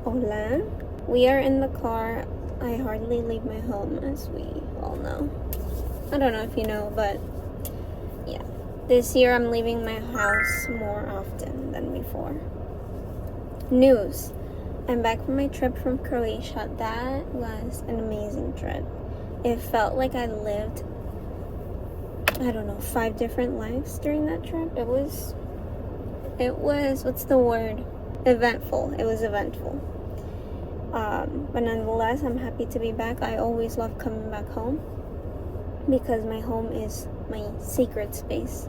Hola. We are in the car. I hardly leave my home, as we all know. I don't know if you know, but yeah. This year I'm leaving my house more often than before. News. I'm back from my trip from Croatia. That was an amazing trip. It felt like I lived, I don't know, 5 different lives during that trip. It was, what's the word? Eventful. It was eventful. But nonetheless, I'm happy to be back. I always love coming back home because my home is my secret space.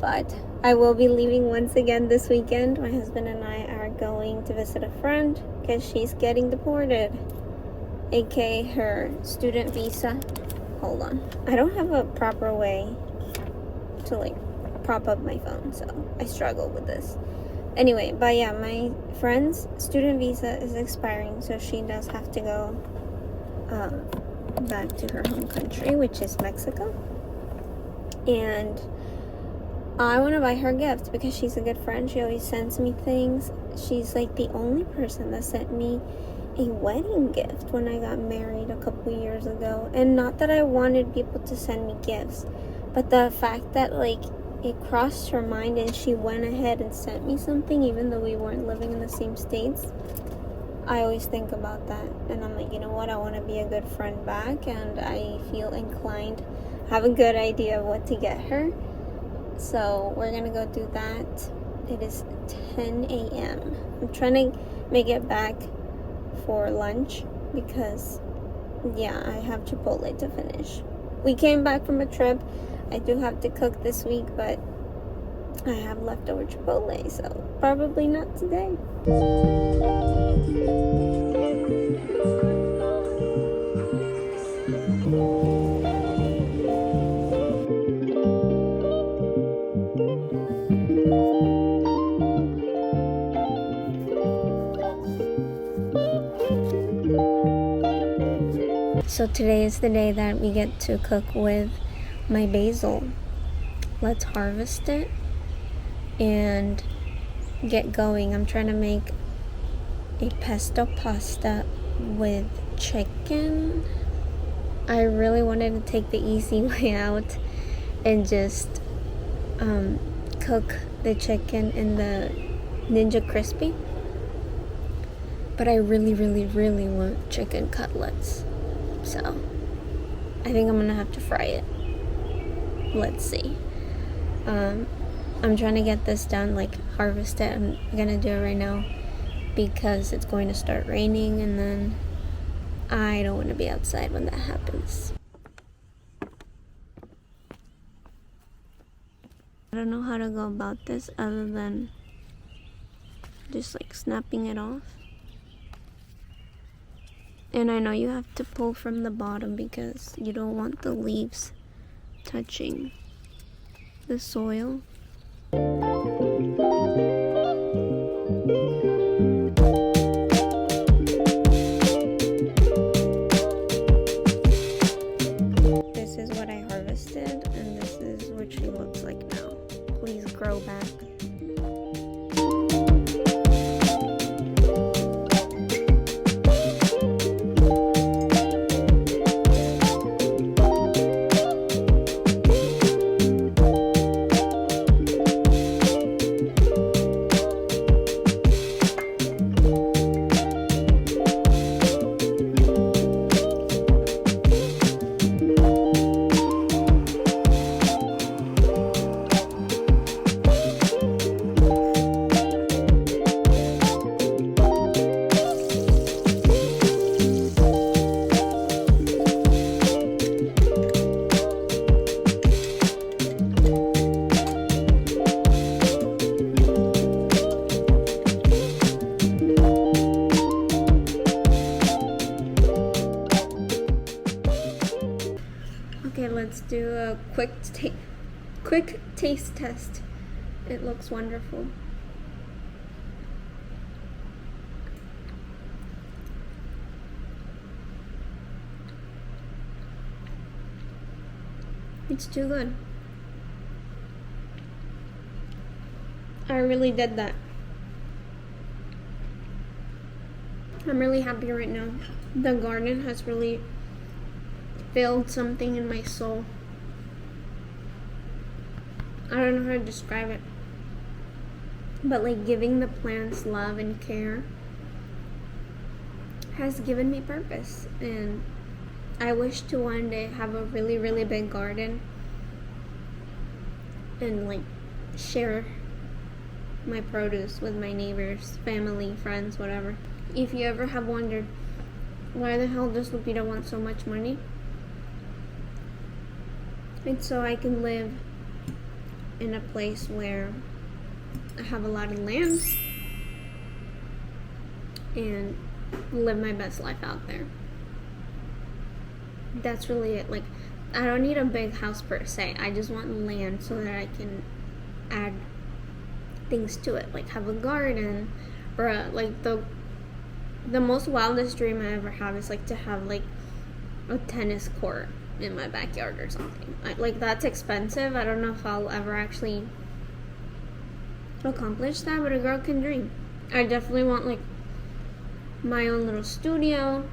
But I will be leaving once again this weekend. My husband and I are going to visit a friend because she's getting deported, aka her student visa. Hold on, I don't have a proper way to prop up my phone, so I struggle with this. Anyway, but yeah, my friend's student visa is expiring, so she does have to go back to her home country, which is Mexico. And I want to buy her gifts because she's a good friend. She always sends me things. She's like the only person that sent me a wedding gift when I got married a couple years ago. And not that I wanted people to send me gifts, but the fact that it crossed her mind and she went ahead and sent me something even though we weren't living in the same states. I always think about that, and I'm like, you know what, I want to be a good friend back, and I feel inclined, have a good idea of what to get her. So we're gonna go do that. It is 10 a.m. I'm trying to make it back for lunch because yeah, I have Chipotle to finish. We came back from a trip. I do have to cook this week, but I have leftover Chipotle, so probably not today. So today is the day that we get to cook with my basil. Let's harvest it and get going. I'm trying to make a pesto pasta with chicken. I really wanted to take the easy way out and just cook the chicken in the Ninja Crispy. But I really, really, really want chicken cutlets. So I think I'm gonna have to fry it. Let's see. I'm trying to get this done, harvest it. I'm gonna do it right now because it's going to start raining, and then I don't want to be outside when that happens. I don't know how to go about this other than just snapping it off. And I know you have to pull from the bottom because you don't want the leaves touching the soil. This is what I harvested, and this is what she looks like now. Please grow back. Okay, let's do a quick taste test. It looks wonderful. It's too good. I really did that. I'm really happy right now. The garden has really filled something in my soul. I don't know how to describe it, but like giving the plants love and care has given me purpose, and I wish to one day have a really, really big garden and like share my produce with my neighbors, family, friends, whatever. If you ever have wondered why the hell does Lupita want so much money, it's so I can live in a place where I have a lot of land and live my best life out there. That's really it. Like, I don't need a big house per se. I just want land so that I can add things to it, like have a garden, or like the most wildest dream I ever have is like to have like a tennis court in my backyard or something. Like, that's expensive. I don't know if I'll ever actually accomplish that, but a girl can dream. I definitely want like my own little studio.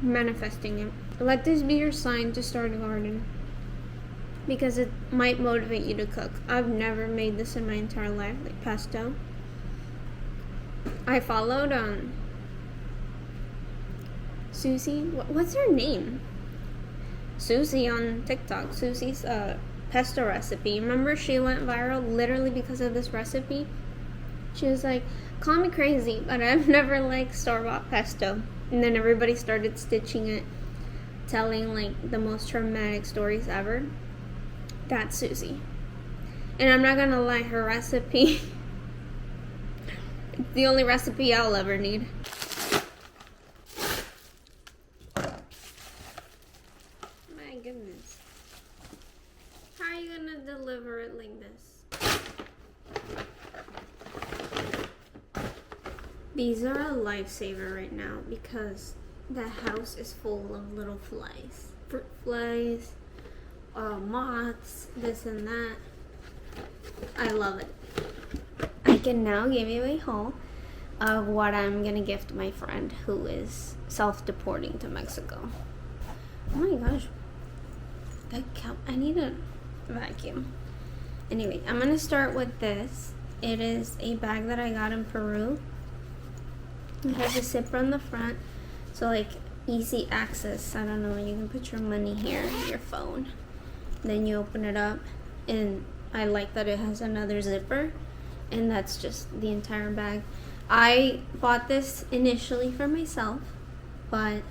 Manifesting it. Let this be your sign to start a garden, because it might motivate you to cook. I've never made this in my entire life, like pesto. I followed Susi. What's her name? Susi on TikTok. Susi's pesto recipe. Remember, she went viral literally because of this recipe. She was like, call me crazy, but I've never liked store-bought pesto. And then everybody started stitching it, telling like the most traumatic stories ever. That's Susi. And I'm not gonna lie, her recipe it's the only recipe I'll ever need. My goodness. How are you gonna deliver it like this? These are a lifesaver right now because the house is full of little flies. Fruit flies, moths, this and that. I love it. I can now give you a haul of what I'm gonna gift my friend who is self-deporting to Mexico. Oh my gosh. I need a vacuum. Anyway, I'm gonna start with this. It is a bag that I got in Peru. It has a zipper on the front, so like easy access. I don't know, you can put your money here, your phone. Then you open it up, and I like that it has another zipper, and that's just the entire bag. I bought this initially for myself, but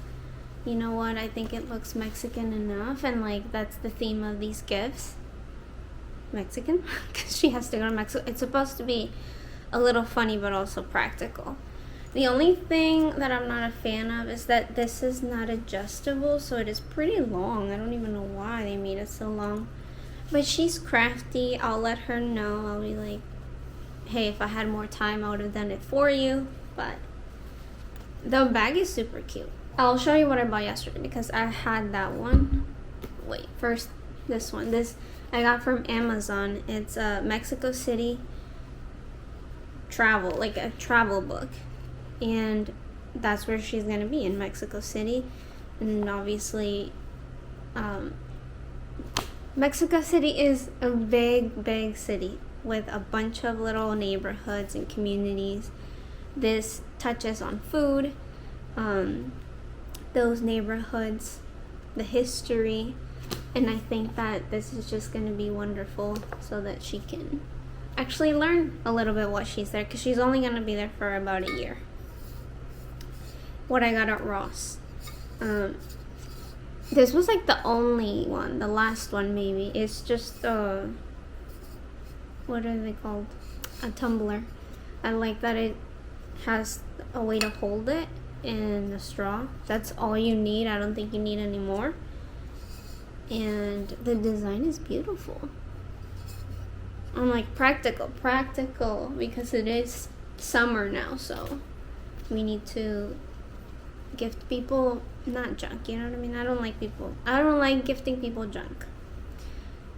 you know what? I think it looks Mexican enough, and like that's the theme of these gifts. Mexican? Because she has to go to Mexico. It's supposed to be a little funny, but also practical. The only thing that I'm not a fan of is that this is not adjustable, so it is pretty long. I don't even know why they made it so long. But she's crafty. I'll let her know. I'll be like, hey, if I had more time, I would have done it for you. But the bag is super cute. I'll show you what I bought yesterday because I had that one. Wait, first this one. This I got from Amazon. It's a Mexico City travel, like a travel book. And that's where she's gonna be, in Mexico City. And obviously Mexico City is a big city with a bunch of little neighborhoods and communities. This touches on food, those neighborhoods, the history, and I think that this is just gonna be wonderful so that she can actually learn a little bit while she's there, because she's only gonna be there for about a year. What I got at Ross. This was like the only one, the last one maybe. It's just what are they called? A tumbler. I like that it has a way to hold it and a straw. That's all you need. I don't think you need any more. And the design is beautiful. I'm like, practical, because it is summer now, so we need to gift people not junk, you know what I mean? I don't like gifting people junk.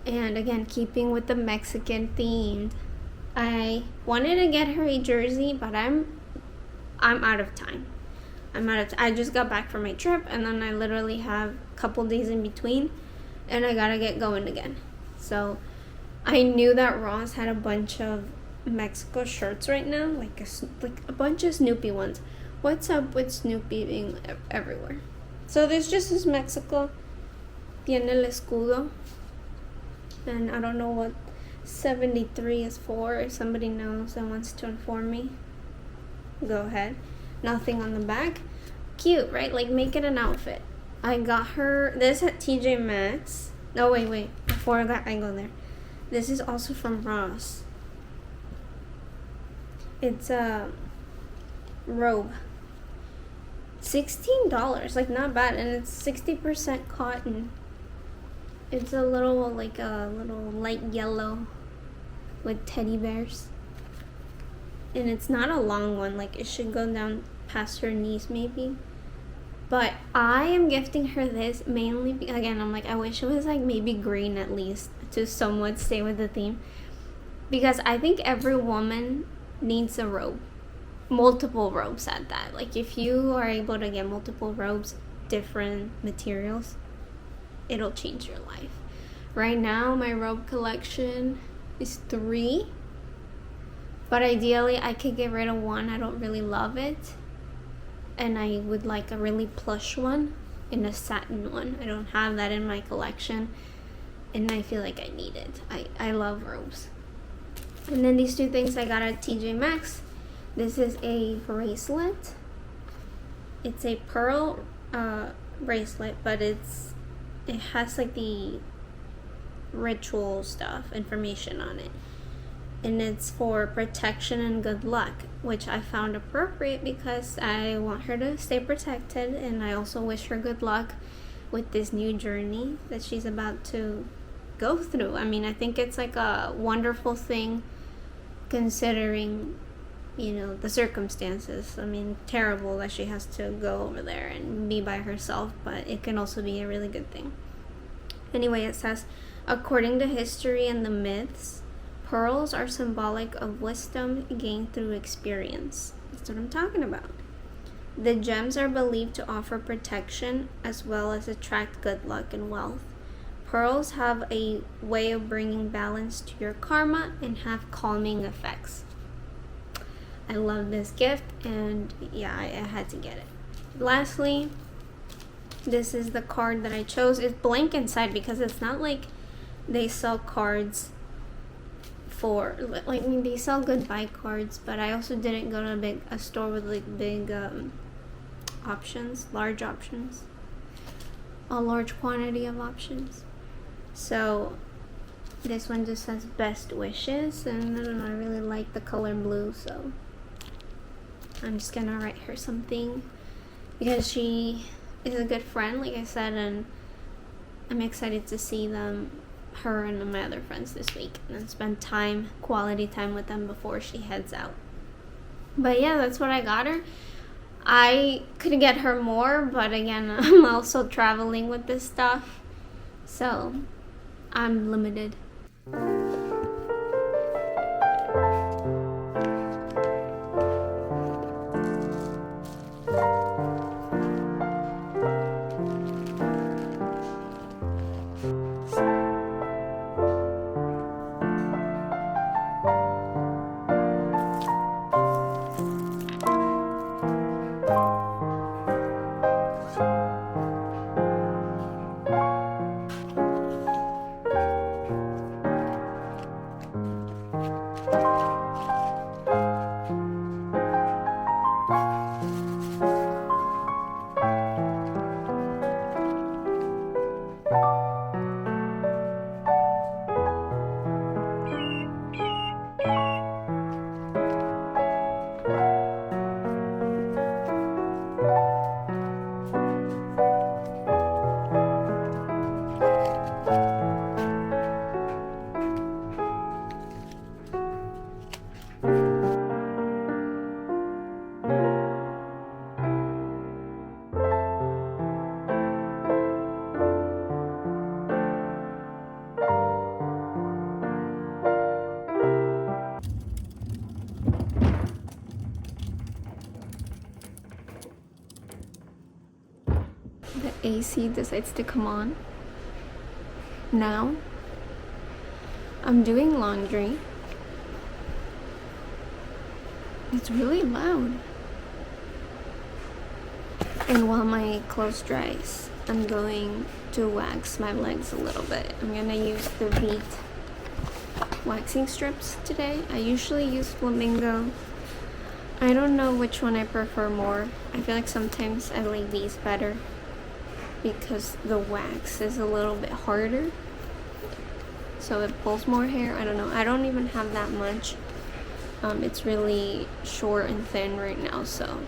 And again, keeping with the Mexican themed I wanted to get her a jersey, but I'm out of time. I just got back from my trip, and then I literally have a couple days in between, and I gotta get going again. So I knew that Ross had a bunch of Mexico shirts right now, like a bunch of Snoopy ones. What's up with Snoopy being everywhere? So this just is Mexico. Tiene el escudo. And I don't know what 73 is for. If somebody knows and wants to inform me, go ahead. Nothing on the back. Cute, right? Like, make it an outfit. I got her this at TJ Maxx. No, wait. Before that, I go there. This is also from Ross. It's a robe. $16. Like, not bad. And it's 60% cotton. It's a little light yellow with teddy bears. And it's not a long one. Like, it should go down past her knees maybe. But I am gifting her this mainly again, I'm like, I wish it was like maybe green at least to somewhat stay with the theme. Because I think every woman needs a robe. Multiple robes at that. Like, if you are able to get multiple robes, different materials, it'll change your life. Right now, my robe collection is 3. But ideally, I could get rid of one. I don't really love it. And I would like a really plush one and a satin one. I don't have that in my collection. And I feel like I need it. I love robes. And then these 2 things I got at TJ Maxx. This is a bracelet. It's a pearl bracelet, but it has like the ritual stuff, information on it. And it's for protection and good luck, which I found appropriate because I want her to stay protected, and I also wish her good luck with this new journey that she's about to go through. I mean, I think it's like a wonderful thing considering, you know, the circumstances. I mean, terrible that she has to go over there and be by herself, but it can also be a really good thing. Anyway, it says, according to history and the myths, pearls are symbolic of wisdom gained through experience. That's what I'm talking about. The gems are believed to offer protection as well as attract good luck and wealth. Pearls have a way of bringing balance to your karma and have calming effects. I love this gift, and yeah, I had to get it. Lastly, this is the card that I chose. It's blank inside because it's not like they sell cards for, like, I mean, they sell goodbye cards, but I also didn't go to a store with like big options, large options, a large quantity of options. So this one just says best wishes, and I don't know, I really like the color blue, so I'm just gonna write her something because she is a good friend, like I said, and I'm excited to see her and my other friends this week, and spend quality time with them before she heads out. But yeah, that's what I got her. I could get her more, but again, I'm also traveling with this stuff, so I'm limited. AC decides to come on. Now I'm doing laundry. It's really loud. And while my clothes dries, I'm going to wax my legs a little bit. I'm gonna use the Veet waxing strips today. I usually use Flamingo. I don't know which one I prefer more. I feel like sometimes I like these better because the wax is a little bit harder, so it pulls more hair. I don't know. I don't even have that much. It's really short and thin right now, so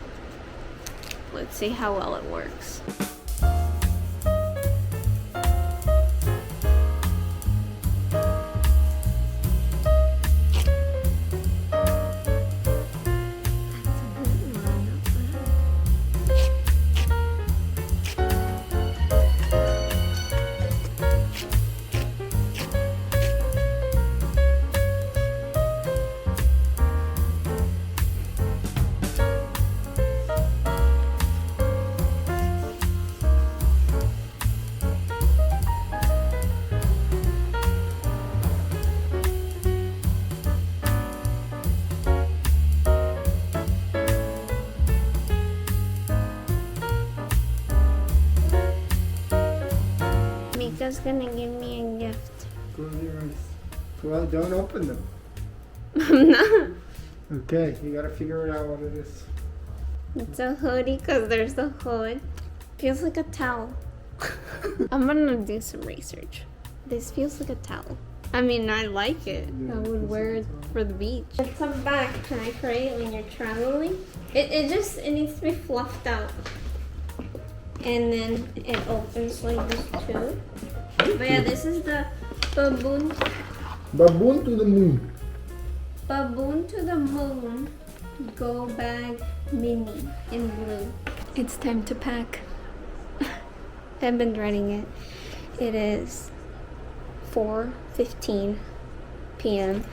let's see how well it works. Mika's gonna give me a gift. Close your eyes. Well, don't open them. I'm not. Okay, you gotta figure it out what it is. It's a hoodie because there's the hood. Feels like a towel. I'm gonna do some research. This feels like a towel. I mean, I like it. Yeah, I would wear it for the beach. It's a backpack, right? When you're traveling, it needs to be fluffed out, and then it opens like this too. But yeah, this is the baboon. Baboon to the moon. Baboon to the moon. Go bag mini in blue. It's time to pack. I've been dreading it. It is 4:15 p.m.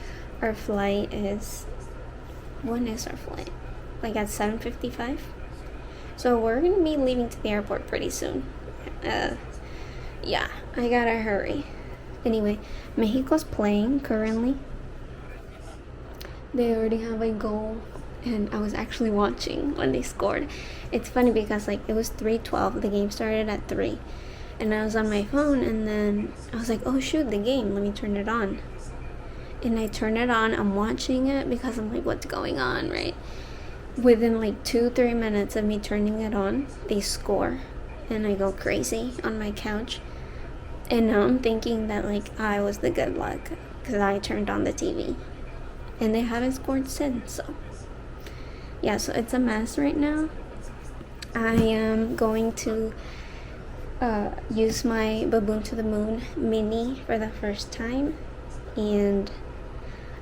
Our flight is... When is our flight? Like at 7:55? So we're gonna be leaving to the airport pretty soon. Yeah, I gotta hurry. Anyway, Mexico's playing currently. They already have a goal, and I was actually watching when they scored. It's funny because like it was 3:12, the game started at 3, and I was on my phone, and then I was like, oh shoot, the game, let me turn it on. And I turn it on, I'm watching it because I'm like, what's going on, right? Within like 2-3 minutes of me turning it on, they score, and I go crazy on my couch. And now I'm thinking that like I was the good luck because I turned on the TV, and they haven't scored since. So yeah, so it's a mess right now. I am going to use my Baboon to the Moon mini for the first time, and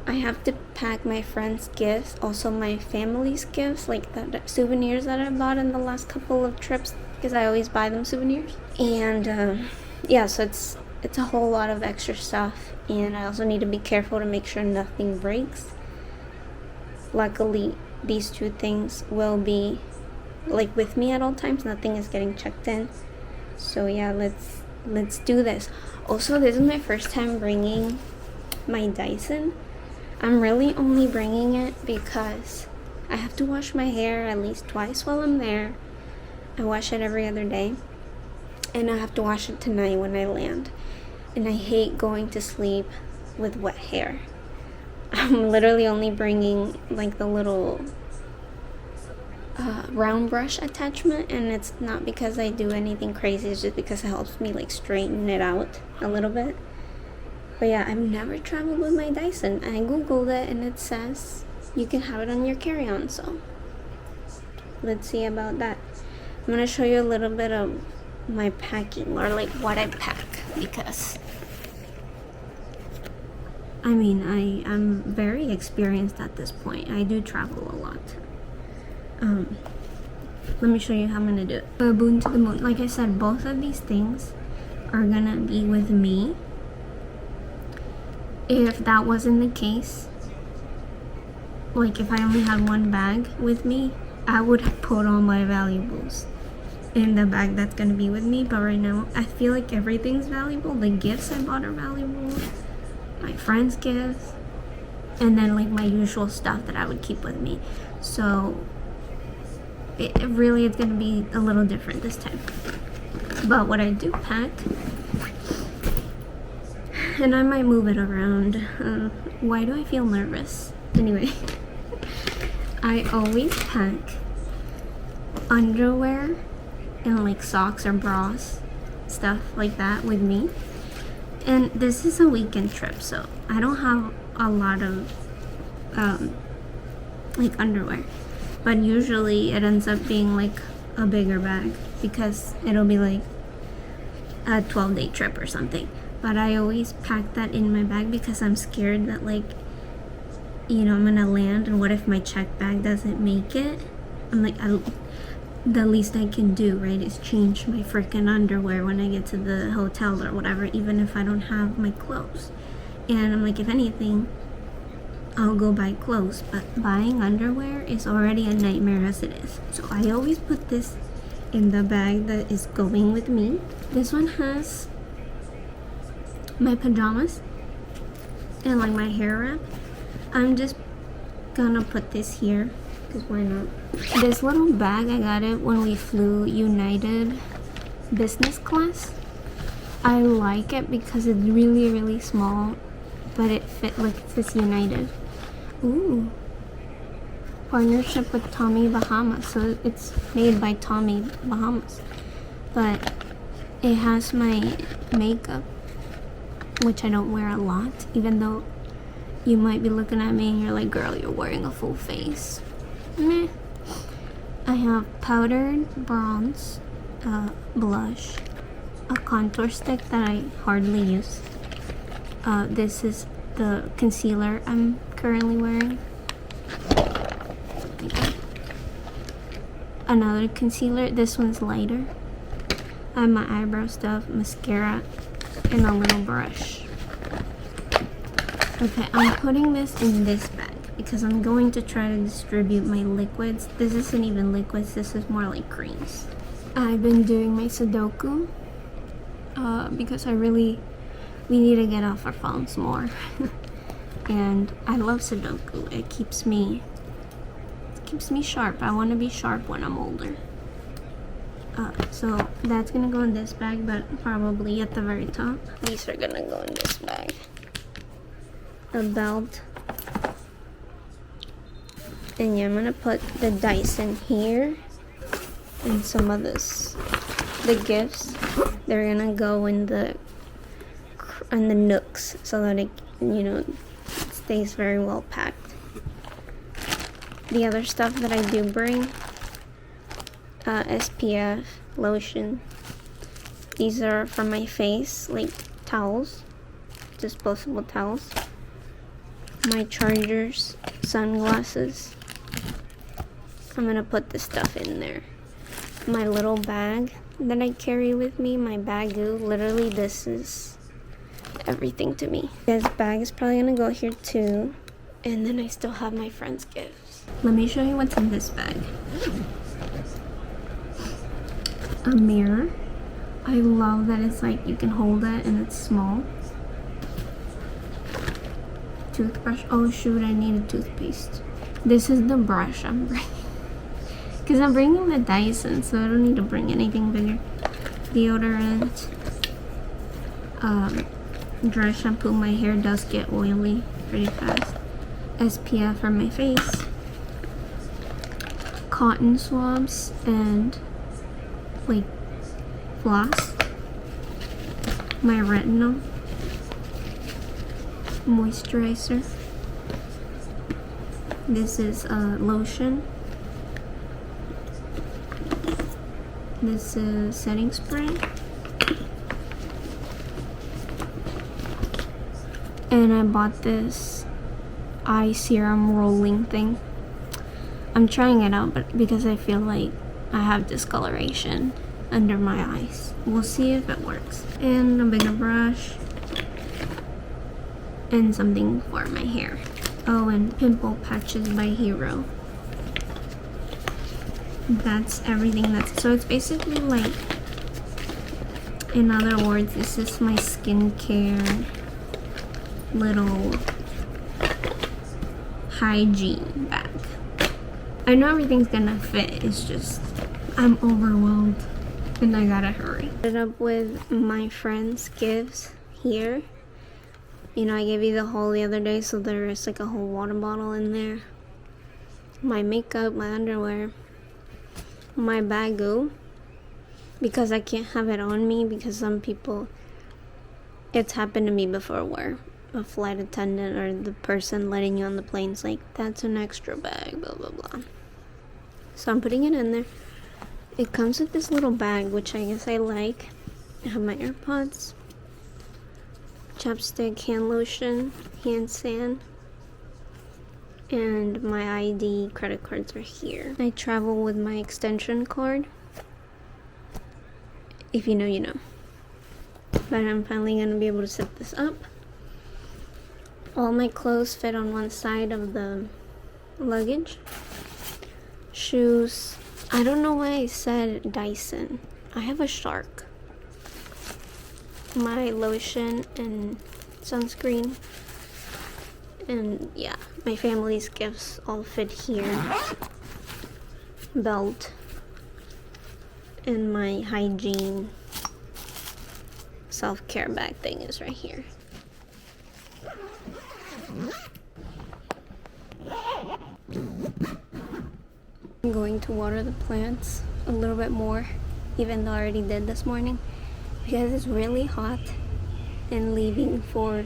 I have to pack my friends' gifts, also my family's gifts, like the souvenirs that I bought in the last couple of trips, because I always buy them souvenirs. And yeah, so it's a whole lot of extra stuff, and I also need to be careful to make sure nothing breaks. Luckily, these two things will be like with me at all times. Nothing is getting checked in. So yeah, let's do this. Also, this is my first time bringing my Dyson. I'm really only bringing it because I have to wash my hair at least twice while I'm there. I wash it every other day, and I have to wash it tonight when I land. And I hate going to sleep with wet hair. I'm literally only bringing like the little round brush attachment, and it's not because I do anything crazy, it's just because it helps me like straighten it out a little bit. But yeah, I've never traveled with my Dyson. I googled it and it says you can have it on your carry-on, so let's see about that. I'm gonna show you a little bit of my packing, or like what I pack, because I mean I'm very experienced at this point. I do travel a lot. Let me show you how I'm gonna do it. Baboon to the Moon. Like I said, both of these things are gonna be with me. If that wasn't the case, like if I only had one bag with me, I would have put all my valuables in the bag that's gonna be with me. But right now I feel like everything's valuable. The gifts I bought are valuable, my friends' gifts, and then like my usual stuff that I would keep with me. So it really is gonna be a little different this time. But what I do pack, and I might move it around. Why do I feel nervous? Anyway, I always pack underwear and like socks or bras, stuff like that with me. And this is a weekend trip, so I don't have a lot of like underwear. But usually it ends up being like a bigger bag because it'll be like a 12-day trip or something. But I always pack that in my bag because I'm scared that, like, you know, I'm gonna land and what if my check bag doesn't make it? I'm like, the least I can do, right, is change my freaking underwear when I get to the hotel or whatever, even if I don't have my clothes. And I'm like, if anything, I'll go buy clothes, but buying underwear is already a nightmare as it is. So I always put this in the bag that is going with me. This one has my pajamas and like my hair wrap. I'm just gonna put this here because why not? This little bag, I got it when we flew United business class. I like it because it's really, really small, but it fit, like it says United. Ooh, partnership with Tommy Bahamas, so it's made by Tommy Bahamas. But it has my makeup, which I don't wear a lot, even though you might be looking at me and you're like, girl, you're wearing a full face. Meh. I have powdered bronze, blush, a contour stick that I hardly use. This is the concealer I'm currently wearing. Another concealer, this one's lighter. I have my eyebrow stuff, mascara, and a little brush. Okay, I'm putting this in this bag because I'm going to try to distribute my liquids. This isn't even liquids, this is more like creams. I've been doing my Sudoku because we need to get off our phones more. And I love Sudoku. It keeps me sharp. I want to be sharp when I'm older. So that's gonna go in this bag, but probably at the very top. These are gonna go in this bag. A belt. And yeah, I'm gonna put the dice in here. And some of the gifts, they're gonna go in the nooks so that it, you know, stays very well packed. The other stuff that I do bring, SPF, lotion. These are for my face, like towels, disposable towels. My chargers, sunglasses. I'm gonna put this stuff in there. My little bag that I carry with me, my bagoo, literally this is everything to me. This bag is probably gonna go here too. And then I still have my friends' gifts. Let me show you what's in this bag. A mirror. I love that it's like you can hold it and it's small. Toothbrush. Oh shoot, I need a toothpaste. This is the brush I'm bringing. Because I'm bringing the Dyson, so I don't need to bring anything bigger. Deodorant. Dry shampoo. My hair does get oily pretty fast. SPF for my face. Cotton swabs and like floss. My retinol. Moisturizer. This is lotion. This is setting spray. And I bought this eye serum rolling thing. I'm trying it out, but because I feel like I have discoloration under my eyes. We'll see if it works. And a bigger brush. And something for my hair. Oh, and pimple patches by Hero. that's everything. So it's basically like, in other words, this is my skincare little hygiene bag. I know everything's gonna fit, it's just I'm overwhelmed and I gotta hurry. I ended up with my friend's gifts here. You know, I gave you the haul the other day, so there is like a whole water bottle in there. My makeup, my underwear, my bagoo, because I can't have it on me because some people, it's happened to me before where a flight attendant or the person letting you on the plane's like, that's an extra bag, blah blah blah. So I'm putting it in there. It comes with this little bag, which I guess I like. I have my AirPods, chapstick, hand lotion, hand sand, and my ID, credit cards are here. I travel with my extension cord. If you know, you know. But I'm finally gonna be able to set this up. All my clothes fit on one side of the luggage. Shoes. I don't know why I said Dyson. I have a Shark. My lotion and sunscreen. And yeah, my family's gifts all fit here. Belt. And my hygiene self-care bag thing is right here. I'm going to water the plants a little bit more, even though I already did this morning, because it's really hot and leaving for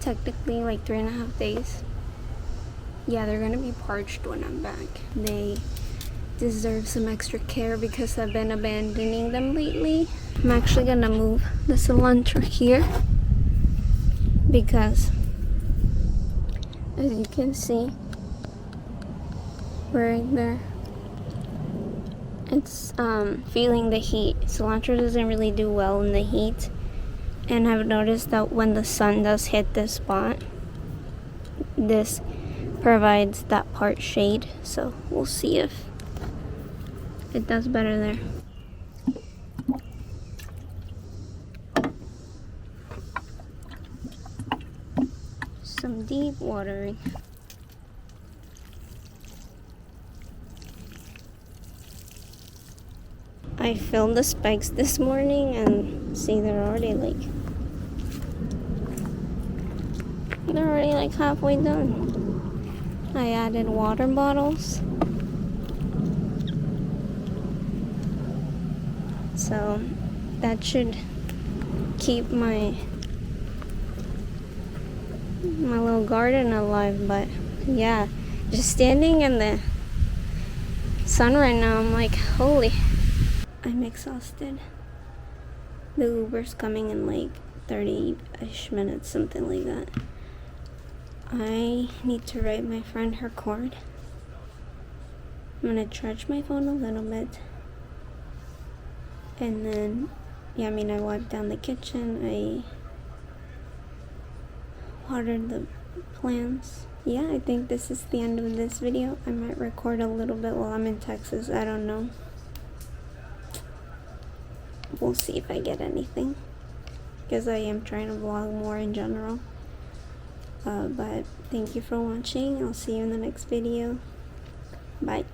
technically like 3.5 days. Yeah, they're gonna be parched when I'm back. They deserve some extra care because I've been abandoning them lately. I'm actually gonna move the cilantro here because, as you can see right there, it's feeling the heat. Cilantro doesn't really do well in the heat, and I've noticed that when the sun does hit this spot, this provides that part shade, so we'll see if it does better there. Some deep watering. I filmed the spikes this morning and see they're already like halfway done. I added water bottles. So that should keep my little garden alive. But yeah, just standing in the sun right now, I'm like, holy, I'm exhausted. The Uber's coming in like 30-ish minutes, something like that. I need to write my friend her cord. I'm gonna charge my phone a little bit. And then, yeah, I wiped down the kitchen. I watered the plants. Yeah, I think this is the end of this video. I might record a little bit while I'm in Texas. I don't know. We'll see if I get anything, because I am trying to vlog more in general. But thank you for watching. I'll see you in the next video. Bye.